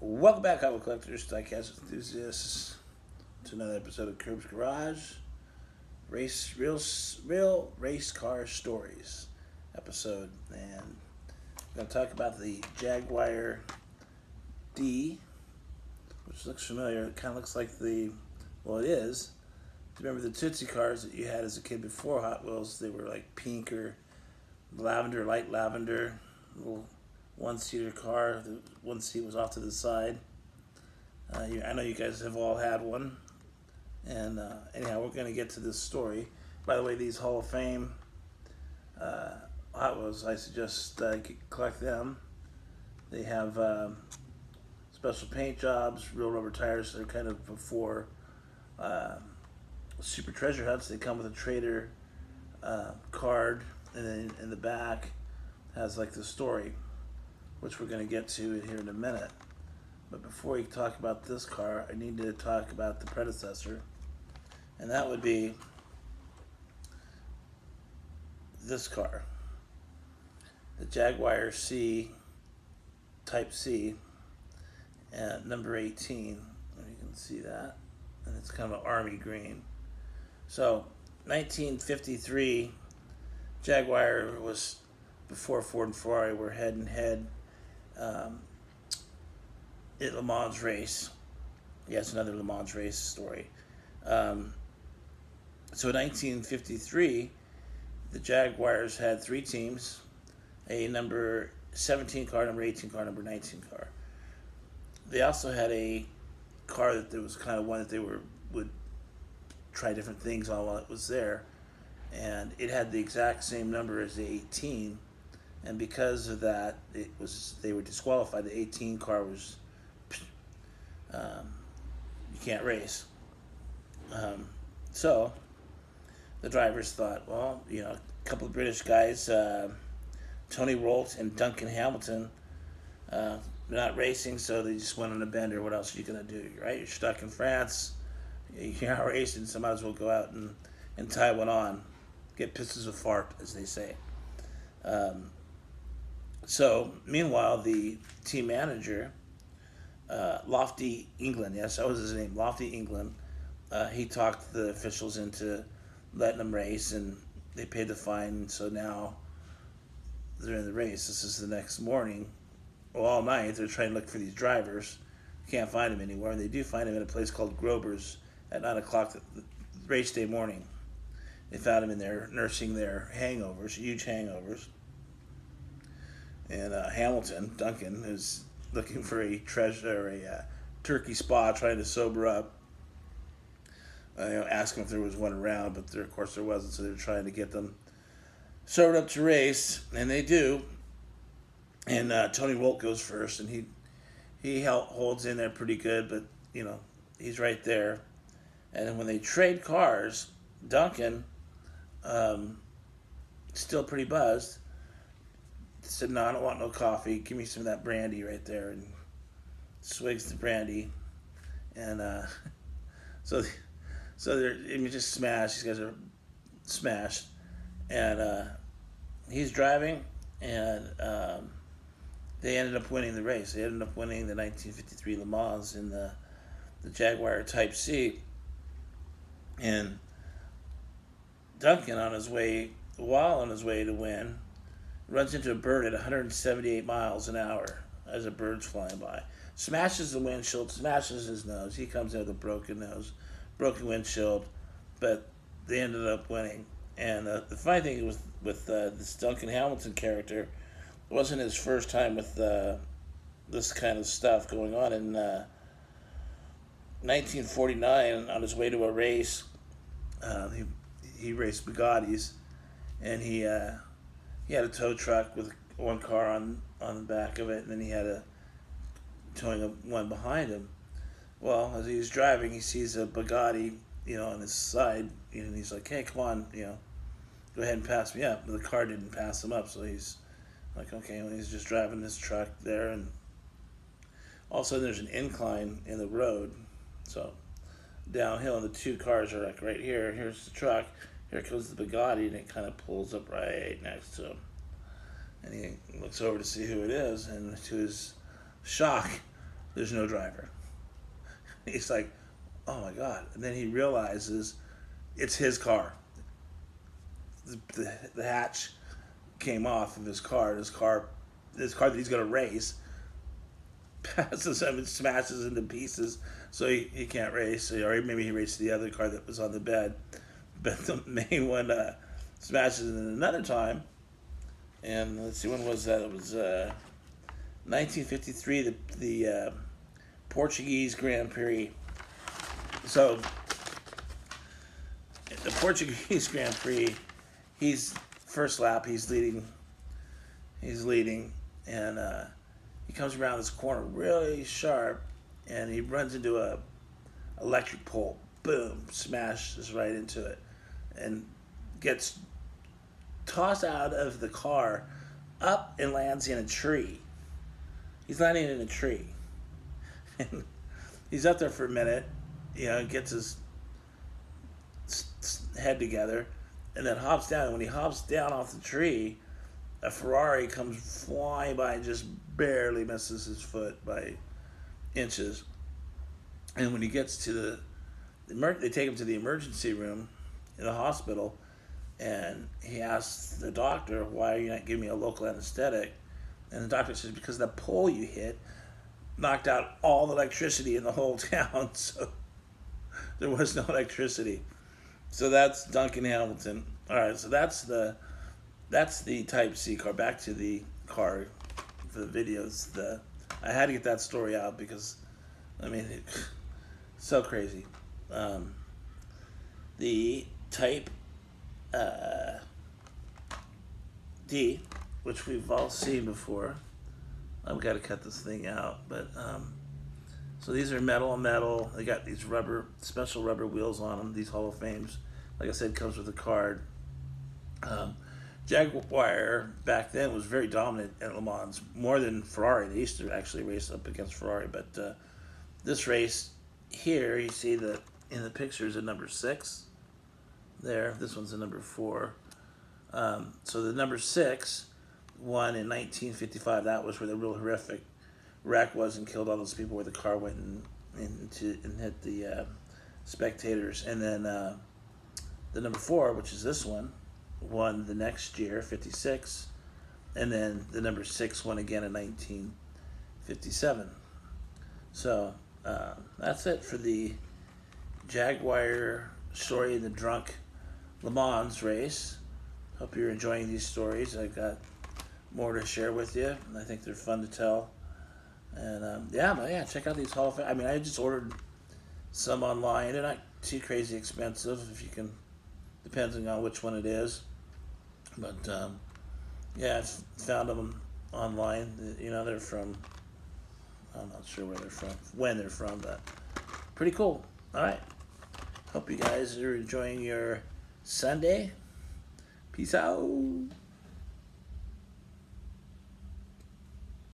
Welcome back, Auto Collectors, Diecast enthusiasts, to another episode of Curb's Garage, real race car stories episode, and we're going to talk about the Jaguar D, which looks familiar. It kind of looks like it is. Remember the Tootsie cars that you had as a kid before Hot Wheels? They were like pink or lavender, light lavender, little one-seater car. The one seat was off to the side. I know you guys have all had one. And anyhow, we're going to get to this story. By the way, these Hall of Fame Hot Wheels, I suggest collect them. They have special paint jobs, real rubber tires. They're kind of before Super Treasure Huts. They come with a trader card, and then in the back has like the story, which we're going to get to here in a minute. But before we talk about this car, I need to talk about the predecessor, and that would be this car, the Jaguar C, Type C, number 18. And you can see that, and it's kind of an army green. So, 1953, Jaguar was before Ford and Ferrari were head and head at LeMans race. Yes, another LeMans race story. So in 1953, the Jaguars had three teams: a number 17 car, number 18 car, number 19 car. They also had a car that was kind of one that they would try different things on while it was there, and it had the exact same number as the 18. And because of that, they were disqualified. The 18 car was you can't race. So the drivers thought, well, a couple of British guys, Tony Rolt and Duncan Hamilton, they're not racing, so they just went on a bender. What else are you gonna do, right? You're stuck in France. You're not racing, so might as well go out and tie one on, get pistols of fart, as they say. So, meanwhile, the team manager, Lofty England, yes, that was his name, Lofty England, he talked the officials into letting them race, and they paid the fine, so now they're in the race. This is the next morning. Well, all night, they're trying to look for these drivers. Can't find them anywhere, and they do find them in a place called Grober's at 9 o'clock the race day morning. They found them in there nursing their hangovers, huge hangovers. And Hamilton, Duncan, is looking for a turkey spa, trying to sober up. Ask him if there was one around, but of course there wasn't, so they were trying to get them sobered up to race, and they do. And Tony Rolt goes first, and he holds in there pretty good, but he's right there. And then when they trade cars, Duncan, still pretty buzzed, said, "No, I don't want no coffee. Give me some of that brandy right there," and swigs the brandy. And so they're just smashed. These guys are smashed, and he's driving, and they ended up winning the race. They ended up winning the 1953 Le Mans in the Jaguar Type C. And Duncan, while on his way to win, runs into a bird at 178 miles an hour as a bird's flying by. Smashes the windshield, smashes his nose. He comes in with a broken nose, broken windshield, but they ended up winning. And the funny thing was with this Duncan Hamilton character, it wasn't his first time with this kind of stuff going on. In 1949, on his way to a race, he raced Bugattis, and he had a tow truck with one car on the back of it, and then he had towing one behind him. Well, as he's driving, he sees a Bugatti, on his side, and he's like, "Hey, come on, go ahead and pass me up." But the car didn't pass him up, so he's like, okay, well, he's just driving this truck there, and all of a sudden there's an incline in the road, so downhill, and the two cars are like right here. Here's the truck. Here comes the Bugatti, and it kind of pulls up right next to him. And he looks over to see who it is, and to his shock, there's no driver. He's like, oh my God. And then he realizes it's his car. The hatch came off of his car. His car that he's going to race passes him and smashes into pieces, so he can't race. Or maybe he raced the other car that was on the bed. But the main one smashes it another time. And let's see, when was that? It was 1953, the Portuguese Grand Prix. So, the Portuguese Grand Prix, he's first lap, he's leading, and he comes around this corner really sharp, and he runs into a electric pole. Boom, smashes right into it, and gets tossed out of the car, up and lands in a tree. He's landing in a tree. And he's up there for a minute, gets his head together, and then hops down. And when he hops down off the tree, a Ferrari comes flying by and just barely misses his foot by inches. And when he gets to they take him to the emergency room in the hospital, and he asks the doctor, why are you not giving me a local anesthetic? And the doctor says, because the pole you hit knocked out all the electricity in the whole town, so there was no electricity. So that's Duncan Hamilton. All right, so that's the Type C car. Back to the car for the videos. I had to get that story out because, so crazy. The Type D, which we've all seen before. I've got to cut this thing out, but so these are metal on metal. They got these special rubber wheels on them. These Hall of Fames, like I said, comes with a card. Jaguar back then was very dominant at Le Mans, more than Ferrari. They used to actually race up against Ferrari, but this race here, you see that in the pictures a number 6 there. This one's a number 4. So the number 6 won in 1955. That was where the real horrific wreck was and killed all those people, where the car went and hit the spectators. And then the number 4, which is this one, won the next year, 56. And then the number 6 won again in 1957. So that's it for the Jaguar story in the drunk Le Mans race. Hope you're enjoying these stories. I've got more to share with you, and I think they're fun to tell. And check out these Hall of Fame. I just ordered some online. They're not too crazy expensive, if you can, depending on which one it is. But I found them online. They're from, I'm not sure where they're from, when they're from, but pretty cool. All right. Hope you guys are enjoying your Sunday. Peace out.